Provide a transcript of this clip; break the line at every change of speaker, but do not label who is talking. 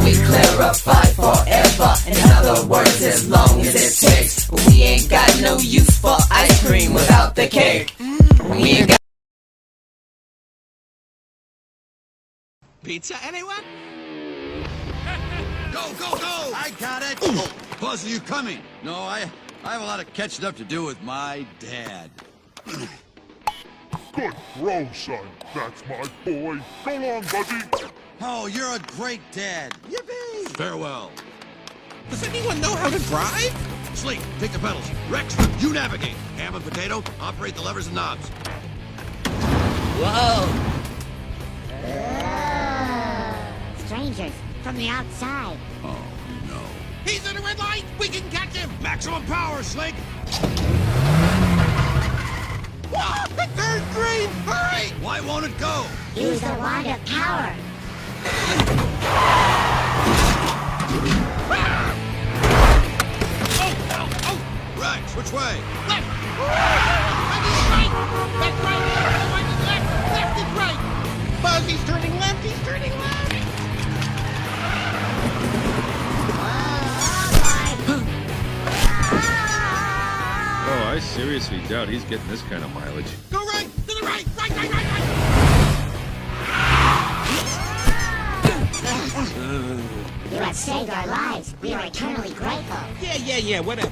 we clarify forever. In other words, as long as it takes. We ain't got no use for ice cream without the cake. We ain't got
pizza, anyone?
Go, go, go! I got it! Oh, Buzz, are you coming? No, I have a lot of catching up to do with my dad.
Good throw, son. That's my boy. So long, Buzzy.
Oh, you're a great dad. Yippee! Farewell.
Does anyone know how to drive?
Sleep, take the pedals. Rex, you navigate. Ham and potato, operate the levers and knobs.
Whoa!
Strangers from the outside.
Oh, no.
He's in a red light! We can catch him!
Maximum power, Slink!
Whoa! It turned green! Hurry!
Why won't it go?
Use the wand of power.
Rex, which way?
Left! And he's right! That's right! The one is left! Left is right! Buzz, he's turning left! He's turning left!
Oh, I seriously doubt he's getting this kind of mileage.
Go right! To the right! Right, right, right, right!
You have saved our lives. We are eternally grateful.
Yeah, whatever.